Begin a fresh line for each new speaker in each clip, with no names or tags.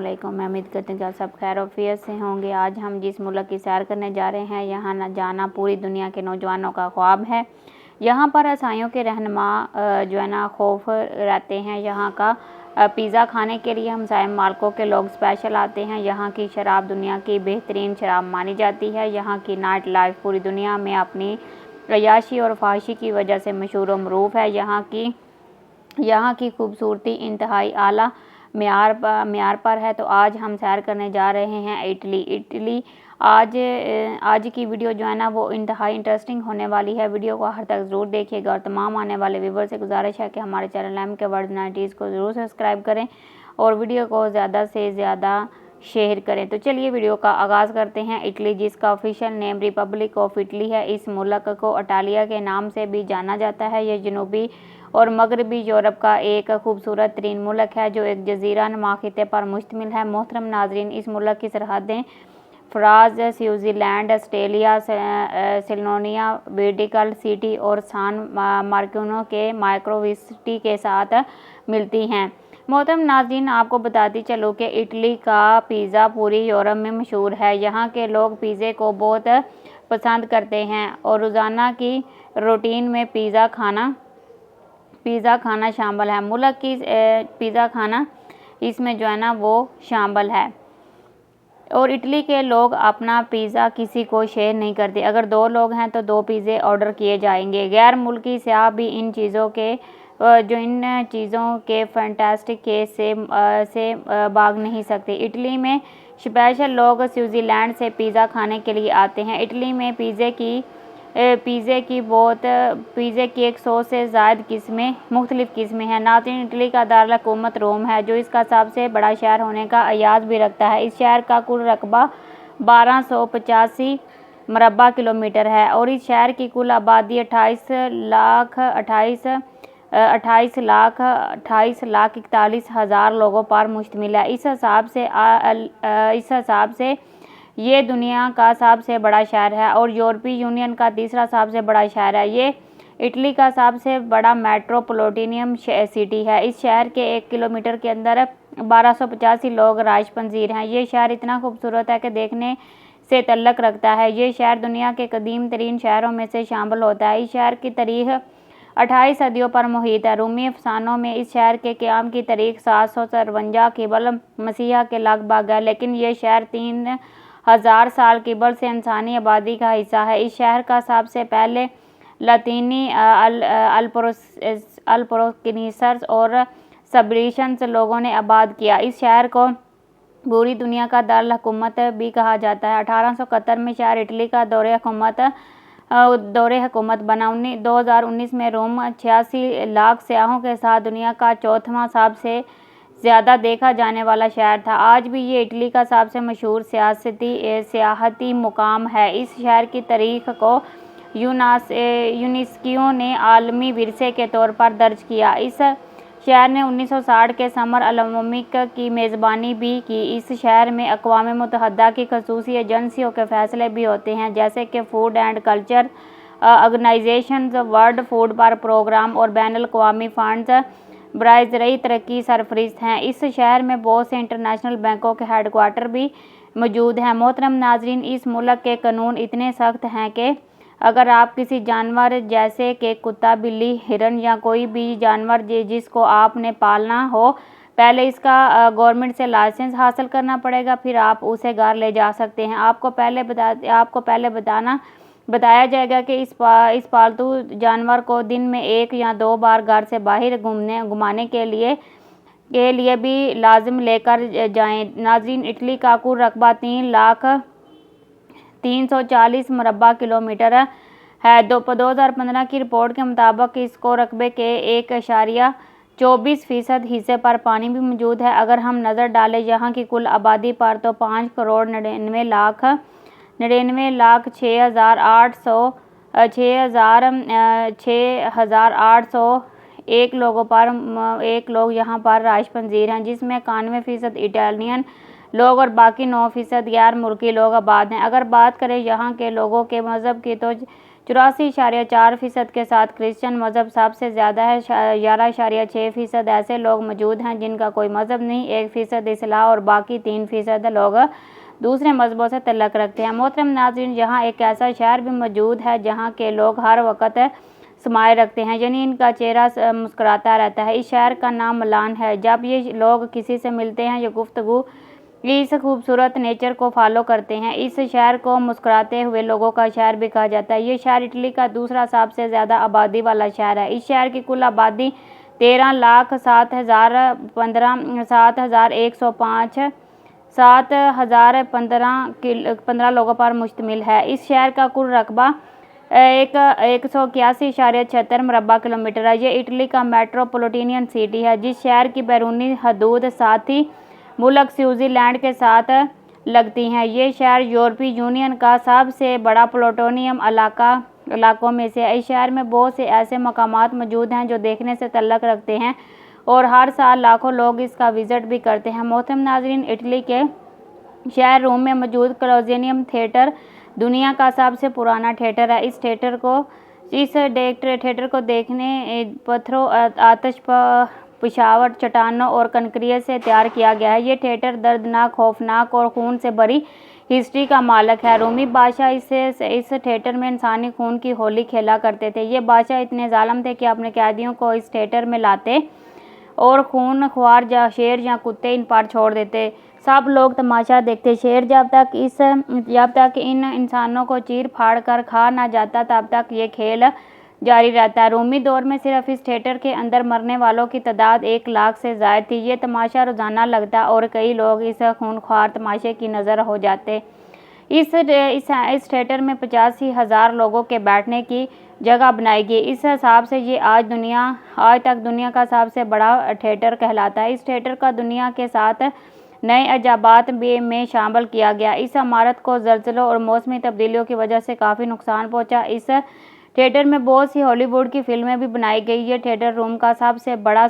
वालेकुम। मैं उम्मीद करती हूँ कि आप सब खैर-ओ-आफियत से होंगे। आज हम जिस मुल्क की सैर करने जा रहे हैं, यहाँ न जाना पूरी दुनिया के नौजवानों का ख्वाब है। यहाँ पर ईसाइयों के रहनुमा जो है ना खौफ रहते हैं। यहाँ का पिज़्ज़ा खाने के लिए हमसाया मालकों के लोग स्पेशल आते हैं। यहाँ की शराब दुनिया की बेहतरीन शराब मानी जाती है। यहाँ की नाइट लाइफ पूरी दुनिया में अपनी अय्याशी और फहाशी की वजह से मशहूर व मरूफ है। यहाँ की खूबसूरती इंतहाई आला म्यार पर है। तो आज हम सैर करने जा रहे हैं इटली। आज की वीडियो जो है ना वो इंतहाई इंटरेस्टिंग होने वाली है। वीडियो को आखिर तक ज़रूर देखिएगा और तमाम आने वाले व्यूवर से गुजारिश है कि हमारे चैनल एम के वर्ल्ड 90s को ज़रूर सब्सक्राइब करें और वीडियो को ज़्यादा से ज़्यादा शेयर करें। तो चलिए वीडियो का आगाज़ करते हैं। इटली, जिसका official name Republic of Italy है, इस मुल्क को इटालिया के नाम से भी जाना जाता है। यह जनूबी और मगरबी यूरोप का एक खूबसूरत तरीन मुल्क है जो एक जजीरा नुमा खिते पर मुश्तमिल है। मोहतरम नाजरीन, इस मुल्क की सरहदें France, Switzerland, Australia, Slovenia, Vatican City और सान मार्किनो के माइक्रोसिटी के साथ मिलती हैं। मोहतरम नाज़रीन, आपको बताती चलो कि इटली का पिज़्ज़ा पूरी यूरोप में मशहूर है। यहाँ के लोग पिज़्ज़े को बहुत पसंद करते हैं और रोज़ाना की रूटीन में पिज़्ज़ा खाना शामिल है। मुल्क की पिज़्ज़ा खाना इसमें जो है ना वो शामिल है और इटली के लोग अपना पिज़्ज़ा किसी को शेयर नहीं करते। अगर 2 लोग हैं तो 2 पिज़्ज़े ऑर्डर किए जाएंगे। गैर मुल्की सयाह भी इन चीज़ों के फैंटास्टिक केस से भाग नहीं सकते। इटली में स्पेशल लोग स्विट्ज़रलैंड से पिज़्ज़ा खाने के लिए आते हैं। इटली में पिज़्ज़े की 100 से ज़ायद मुख्तलिफ़ किस्में हैं। नाज़रीन, इटली का दारुल हुकूमत रोम है जो इसका सबसे बड़ा शहर होने का एजाज़ भी रखता है। इस शहर का कुल रकबा 1285 मरबा किलोमीटर है और इस शहर की कुल आबादी 28,41,000 लोगों पर मुश्तमिल है। इस हिसाब से ये दुनिया का सबसे बड़ा शहर है और यूरोपीय यूनियन का तीसरा सबसे बड़ा शहर है। ये इटली का सबसे बड़ा मेट्रोपॉलिटन सिटी है। इस शहर के 1 किलोमीटर के अंदर 1285 लोग राइश पजीर हैं। ये शहर इतना खूबसूरत है कि देखने से तल्लक रखता है। ये शहर दुनिया के कदीम तरीन शहरों में से शामिल होता है। इस शहर की तारीख 28 सदियों पर मुहित है। रूमी अफसानों में इस शहर के क़याम की तारीख 753 क़िबल मसीह के लगभग है, लेकिन ये शहर 3000 साल क़िबल से इंसानी आबादी का हिस्सा है। इस शहर का सबसे पहले लातीनी अल्परोक्निसर्स और सबरीशंस लोगों ने आबाद किया। इस शहर को पूरी दुनिया का दारुल हुकूमत भी कहा जाता है। 1871 में शहर इटली का दौरे हुकूमत बना। 2019 में रोम 86 लाख सयाहों के साथ दुनिया का 4वां सबसे ज़्यादा देखा जाने वाला शहर था। आज भी ये इटली का सबसे मशहूर सियाहती मुकाम है। इस शहर की तारीख को यूनेस्को ने आलमी विरसे के तौर पर दर्ज किया। इस शहर ने 1960 के समर ओलंपिक की मेज़बानी भी की। इस शहर में अक़वाम मुत्तहदा की ख़ुसूसी एजेंसियों के फ़ैसले भी होते हैं, जैसे कि food and culture organisation, world food programme और बैनुल-अक़वामी फंड्स बराए ज़रई तरक्की सरफरिस्त हैं। इस शहर में बहुत से इंटरनेशनल बैंकों के हेडक्वार्टर भी मौजूद हैं। मोहतरम नाज़रीन, इस मुल्क के कानून इतने सख्त हैं कि अगर आप किसी जानवर जैसे कि कुत्ता, बिल्ली, हिरन या कोई भी जानवर जिसको आपने पालना हो, पहले इसका गवर्नमेंट से लाइसेंस हासिल करना पड़ेगा, फिर आप उसे घर ले जा सकते हैं। आपको पहले बताया जाएगा कि इस पालतू जानवर को दिन में 1 या 2 बार घर से बाहर घुमाने के लिए भी लाजिम लेकर जाएं। नाज़रीन, इटली का कुल रकबा 3,340 मरबा किलोमीटर है। 2015 की रिपोर्ट के मुताबिक इसको रकबे के 1.24% हिस्से पर पानी भी मौजूद है। अगर हम नज़र डालें यहाँ की कुल आबादी पर तो 5,99,6,801 लोग यहाँ पर राइश पजीर हैं, जिसमें 91% इटालियन लोग और बाकी 9% गैर मुल्की लोग आबाद हैं। अगर बात करें यहाँ के लोगों के मज़हब की तो 84.4% के साथ क्रिश्चियन मज़हब सबसे ज़्यादा है। 11.6% ऐसे लोग मौजूद हैं जिनका कोई मज़हब नहीं। 1% इस्लाम और बाकी 3% लोग दूसरे मज़हबों से तल्लुक़ रखते हैं। मोहतरम नाज़रीन, यहाँ एक ऐसा शहर भी मौजूद है जहाँ के लोग हर वक्त समाये रखते हैं, यानी इनका चेहरा मुस्कुराता रहता है। इस शहर का नाम मिलान है। जब ये लोग किसी से मिलते हैं या गुफ्तगू इस खूबसूरत नेचर को फॉलो करते हैं। इस शहर को मुस्कुराते हुए लोगों का शहर भी कहा जाता है। ये शहर इटली का दूसरा सबसे ज़्यादा आबादी वाला शहर है। इस शहर की कुल आबादी 13,07,105 लोगों पर मुश्तमिल है। इस शहर का कुल रकबा 181.76 मुरबा किलोमीटर है। ये इटली का मेट्रोपॉलिटन सिटी है, जिस शहर की बैरूनी हदूद साथी मुल्क स्विट्ज़रलैंड के साथ लगती हैं। ये शहर यूरोपीय यूनियन का सबसे बड़ा प्लूटोनियम इलाकों में से है। इस शहर में बहुत से ऐसे मकामात मौजूद हैं जो देखने से तल्लुक़ रखते हैं और हर साल लाखों लोग इसका विज़िट भी करते हैं। मोहतरम नाज़रीन, इटली के शहर रोम में मौजूद कोलोजियम थिएटर दुनिया का सबसे पुराना थिएटर है। इस थिएटर को देखने पत्थरों, आतिश पिशावर, चट्टानों और कंक्रीट से तैयार किया गया है। ये थिएटर दर्दनाक, खौफनाक और खून से भरी हिस्ट्री का मालिक है। रोमी बादशाह इस थिएटर में इंसानी खून की होली खेला करते थे। ये बादशाह इतने जालिम थे कि अपने कैदियों को इस थिएटर में लाते और खूनख्वार शेर या कुत्ते इन पर छोड़ देते। सब लोग तमाशा देखते। शेर जब तक इन इंसानों को चीर फाड़ कर खा ना जाता तब तक ये खेल जारी रहता है। रोमी दौर में सिर्फ इस थिएटर के अंदर मरने वालों की तादाद 1 लाख से ज़ायद थी। ये तमाशा रोज़ाना लगता और कई लोग इस खूनख्वार तमाशे की नज़र हो जाते। इस थिएटर में 85,000 लोगों के बैठने की जगह बनाई गई। इस हिसाब से ये आज तक दुनिया का सबसे बड़ा थिएटर कहलाता है। इस थिएटर का दुनिया के 7 नए अजाबात में शामिल किया गया। इस इमारत को ज़लज़लों और मौसमी तब्दीलियों की वजह से काफ़ी नुकसान पहुंचा। इस थिएटर में बहुत सी हॉलीवुड की फिल्में भी बनाई गई। ये थिएटर रोम का सबसे बड़ा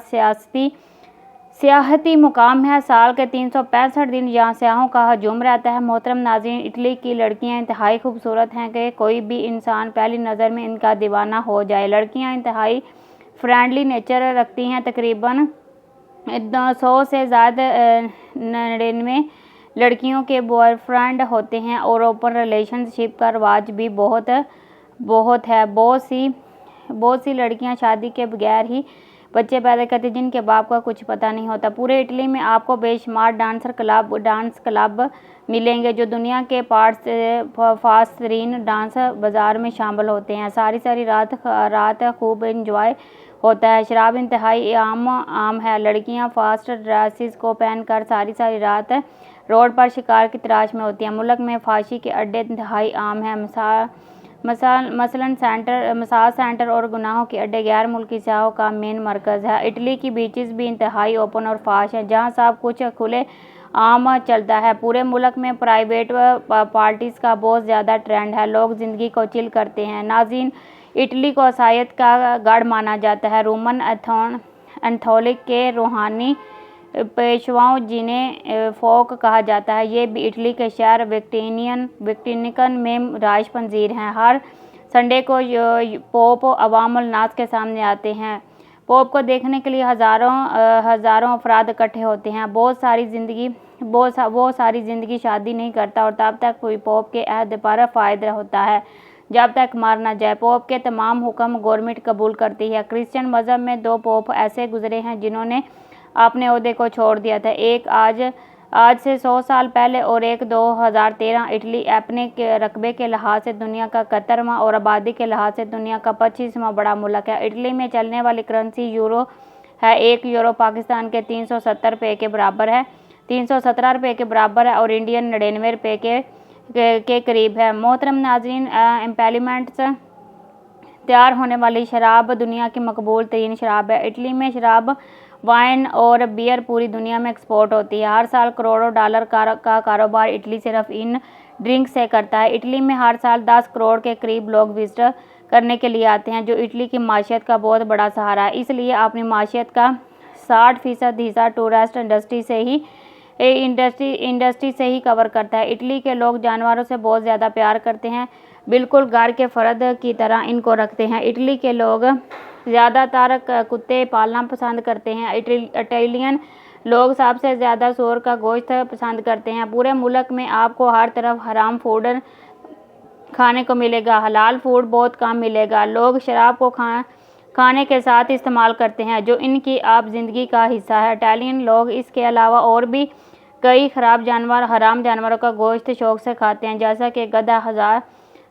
सियाहती मुकाम है। साल के 365 दिन यहाँ सयाहों का हजूम रहता है। मोहतरम नाज़रीन, इटली की लड़कियाँ इंतहाई खूबसूरत हैं कि कोई भी इंसान पहली नज़र में इनका दीवाना हो जाए। लड़कियाँ इंतहाई फ्रेंडली नेचर रखती हैं। तकरीबन 100 से ज़्यादा 99 लड़कियों के बॉयफ्रेंड होते हैं और ओपन रिलेशनशिप का रवाज भी बहुत है। बहुत सी लड़कियां शादी के बगैर ही बच्चे पैदा करती, जिनके बाप का कुछ पता नहीं होता। पूरे इटली में आपको बेशुमार डांस क्लब मिलेंगे जो दुनिया के फास्टरीन डांस बाज़ार में शामिल होते हैं। सारी रात खूब इंजॉय होता है। शराब इंतहाई आम है। लड़कियां फास्ट ड्रेसेस को पहनकर सारी रात रोड पर शिकार की तलाश में होती हैं। मुल्क में फांसी के अड्डे इंतहाई आम हैं। मसाज सेंटर और गुनाहों के अड्डे गैर मुल्की सयाहों का मेन मरकज़ है। इटली की बीचेस भी इंतहाई ओपन और फाश हैं, जहाँ सब कुछ खुले आम चलता है। पूरे मुल्क में प्राइवेट पार्टीज़ का बहुत ज़्यादा ट्रेंड है। लोग ज़िंदगी को चिल करते हैं। नाज़रीन, इटली को ईसाईयत का गढ़ माना जाता है। रोमन कैथोलिक के रूहानी पेशवाओं, जिन्हें फोक कहा जाता है, ये भी इटली के शहर वेटिकन में राइश पजीर हैं। हर संडे को पोप अवामुल नास के सामने आते हैं। पोप को देखने के लिए हज़ारों अफराद इकट्ठे होते हैं। वो सारी ज़िंदगी शादी नहीं करता और तब तक कोई पोप के अहद पर फायद होता है जब तक मार न जाए। पोप के तमाम हुक्म गवर्नमेंट कबूल करती है। क्रिश्चियन मज़हब में 2 पोप ऐसे गुजरे हैं जिन्होंने अपने ओहदे को छोड़ दिया था। एक आज से 100 साल पहले और एक 2013। इटली अपने रकबे के लिहाज से दुनिया का 71वां और आबादी के लिहाज से दुनिया का 25वां बड़ा मुल्क है। इटली में चलने वाली करेंसी यूरो है। 1 यूरो पाकिस्तान के 370 रुपये के बराबर है 317 रुपये के बराबर है और इंडियन 99 रुपये के करीब है। मोहतरम नाज़रीन, एम्पेलिमेंट से तैयार होने वाली शराब दुनिया की मकबूल तरीन शराब है। इटली में शराब, वाइन और बियर पूरी दुनिया में एक्सपोर्ट होती है। हर साल करोड़ों डॉलर का कारोबार इटली सिर्फ इन ड्रिंक से करता है। इटली में हर साल 10 करोड़ के करीब लोग विजिट करने के लिए आते हैं, जो इटली की माशियत का बहुत बड़ा सहारा है। इसलिए अपनी माशियत का 60% हिस्सा टूरिस्ट इंडस्ट्री से ही इंडस्ट्री से ही कवर करता है। इटली के लोग जानवरों से बहुत ज़्यादा प्यार करते हैं, बिल्कुल घर के फ़र्द की तरह इनको रखते हैं। इटली के लोग ज़्यादातर कुत्ते पालना पसंद करते हैं। इटालियन लोग सबसे ज़्यादा सूअर का गोश्त पसंद करते हैं। पूरे मुल्क में आपको हर तरफ हराम फूड खाने को मिलेगा, हलाल फूड बहुत कम मिलेगा। लोग शराब को खाने के साथ इस्तेमाल करते हैं, जो इनकी आप ज़िंदगी का हिस्सा है। इटालियन लोग इसके अलावा और भी कई हराम जानवरों का गोश्त शौक से खाते हैं, जैसा कि गधा।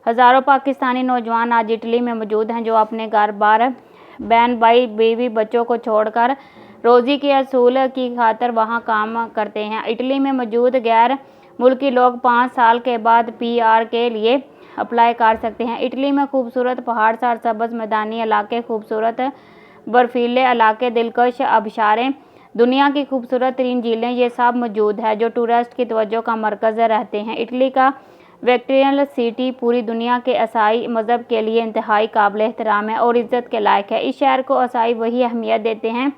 हज़ारों पाकिस्तानी नौजवान आज इटली में मौजूद हैं, जो अपने घर बार बहन भाई बीवी बच्चों को छोड़कर रोज़ी के असूल की खातिर वहाँ काम करते हैं। इटली में मौजूद गैर मुल्की लोग 5 साल के बाद PR के लिए अप्लाई कर सकते हैं। इटली में खूबसूरत पहाड़, सरसब्ज़ मैदानी इलाके, खूबसूरत बर्फीले इलाके, दिलकश आबशारें, दुनिया की खूबसूरत तरीन झीलें, ये सब मौजूद है, जो टूरिस्ट की तवज्जो का मरकज़ रहते हैं। इटली का वेटिकन सिटी पूरी दुनिया के ईसाई मज़हब के लिए इंतहाई काबिल एहतराम है और इज़्ज़त के लायक है। इस शहर को ईसाई वही अहमियत देते हैं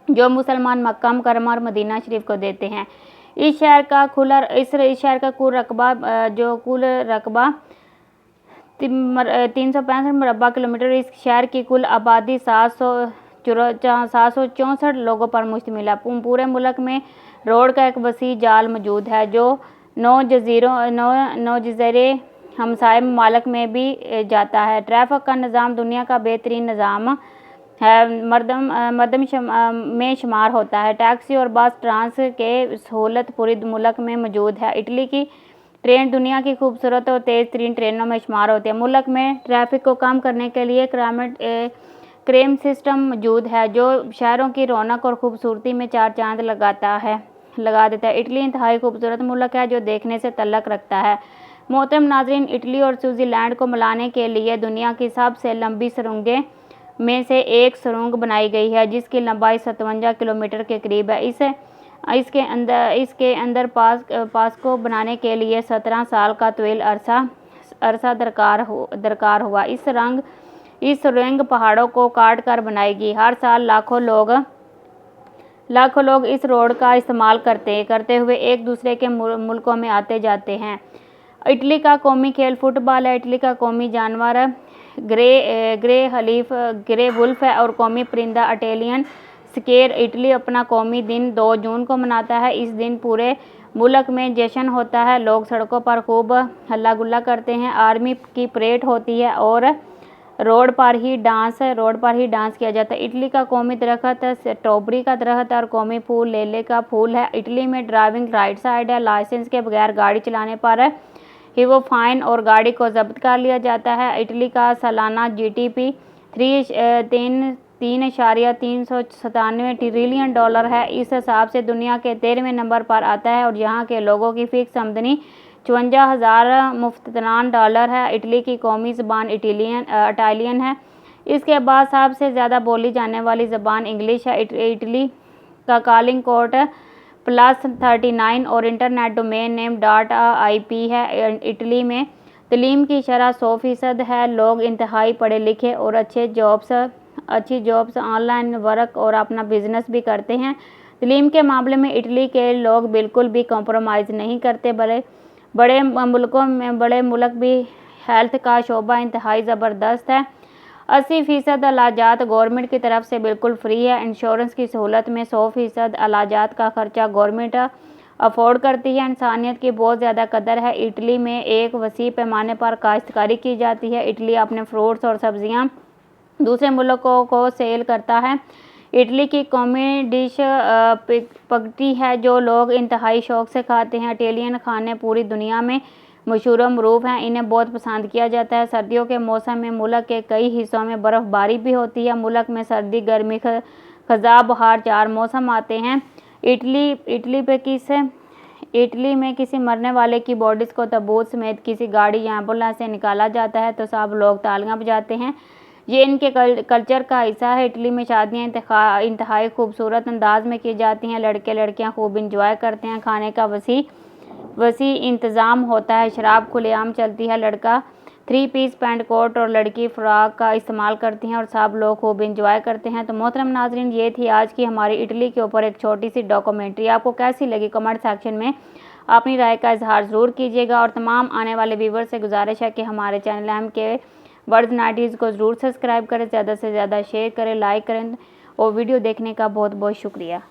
जो मुसलमान मक्का मुकर्रमा और मदीना शरीफ को देते हैं। इस शहर का कुल रकबा 365 मुरबा किलोमीटर। इस शहर की कुल आबादी 764 लोगों पर मुश्तमिल है। पूरे मुल्क में रोड का एक वसी जाल मौजूद है, जो 9 जज़ीरे हमसाये ममालिक में भी जाता है। ट्रैफिक का निज़ाम दुनिया का बेहतरीन निज़ाम है, मर्दम में शुमार होता है। टैक्सी और बस ट्रांस के सहूलत पूरी मुल्क में मौजूद है। इटली की ट्रेन दुनिया की खूबसूरत और तेज़ तरीन ट्रेनों में शुमार होती है। मुल्क में ट्रैफिक को कम करने के लिए क्रेम सिस्टम मौजूद है, जो शहरों की रौनक और खूबसूरती में 4 चांद लगा देता है। इटली इंतहाई खूबसूरत मुल्क है, जो देखने से तल्लक रखता है। मोहतरम नाज़रीन, इटली और स्विट्ज़रलैंड को मिलाने के लिए दुनिया की सबसे लंबी सुरंगों में से एक सुरंग बनाई गई है, जिसकी लंबाई 57 किलोमीटर के करीब है। इसके अंदर पास को बनाने के लिए 17 साल का तवील अरसा दरकार हुआ। इस सुरंग पहाड़ों को काट कर बनाएगी। हर साल लाखों लोग इस रोड का इस्तेमाल करते हुए एक दूसरे के मुल्कों में आते जाते हैं। इटली का कौमी खेल फुटबॉल है। इटली का कौमी जानवर ग्रे वुल्फ है और कौमी परिंदा इटालियन स्केर। इटली अपना कौमी दिन 2 जून को मनाता है। इस दिन पूरे मुल्क में जश्न होता है। लोग सड़कों पर खूब हल्ला गुल्ला करते हैं। आर्मी की परेड होती है और रोड पर ही डांस किया जाता है। इटली का कौमी दरख्त स्ट्रॉबेरी का दरख्त और कौमी फूल लेले का फूल है। इटली में ड्राइविंग राइट साइड है। लाइसेंस के बगैर गाड़ी चलाने पर ही वो फाइन और गाड़ी को जब्त कर लिया जाता है। इटली का सालाना GDP 3.397 ट्रिलियन डॉलर है। इस हिसाब से दुनिया के 13वें नंबर पर आता है और यहाँ के लोगों की फिक्स आमदनी 54,000 मुफ्तनान डॉलर है। इटली की कौमी ज़बान इटालियन है। इसके बाद सबसे ज़्यादा बोली जाने वाली ज़बान इंग्लिश है। इटली का कॉलिंग कोड +39 और इंटरनेट डोमेन नेम .IP है। इटली में तलीम की शरह 100% है। लोग इंतहाई पढ़े लिखे और अच्छी जॉब्स ऑनलाइन वर्क और अपना बिजनेस भी करते हैं। तलीम के मामले में इटली के लोग बिल्कुल भी कॉम्प्रोमाइज़ नहीं करते। बड़े मुल्क भी हेल्थ का शोबा इंतहाई ज़बरदस्त है। 80% इलाजात गवर्नमेंट की तरफ से बिल्कुल फ्री है। इंश्योरेंस की सहूलत में 100% इलाजात का खर्चा गवर्नमेंट अफोर्ड करती है। इंसानियत की बहुत ज़्यादा कदर है। इटली में एक वसी पैमाने पर काश्तकारी की जाती है। इटली अपने फ्रूट्स और सब्जियां दूसरे मुल्कों को सेल करता है। इटली की कौमी डिश स्पगेटी है, जो लोग इंतहाई शौक से खाते हैं। इटालियन खाने पूरी दुनिया में मशहूर मरूफ हैं। इन्हें बहुत पसंद किया जाता है। सर्दियों के मौसम में मुल्क के कई हिस्सों में बर्फ़बारी भी होती है। मुल्क में सर्दी, गर्मी, ख़ज़ां, बहार 4 मौसम आते हैं। इटली में किसी मरने वाले की बॉडीज़ को ताबूत समेत किसी गाड़ी या एम्बुलेंस से निकाला जाता है तो सब लोग तालियां बजाते हैं। ये इनके कल्चर का हिस्सा है। इटली में शादियाँ इंतहाई खूबसूरत अंदाज में की जाती हैं। लड़के लड़कियाँ खूब इंजॉय करते हैं। खाने का वसी इंतज़ाम होता है। शराब खुलेआम चलती है। 3 पीस पैंट कोट और लड़की फ्रॉक का इस्तेमाल करती हैं और सब लोग खूब इंजॉय करते हैं। तो मोहतरम नाज़रीन, ये थी आज की हमारी इटली के ऊपर एक छोटी सी डॉक्यूमेंट्री। आपको कैसी लगी कमेंट सेक्शन में अपनी राय का इजहार ज़रूर कीजिएगा और तमाम आने वाले व्यूवर से गुजारिश है कि हमारे चैनल अहम के वर्ल्ड 90s को ज़रूर सब्सक्राइब करें, ज़्यादा से ज़्यादा शेयर करें, लाइक करें और वीडियो देखने का बहुत बहुत शुक्रिया।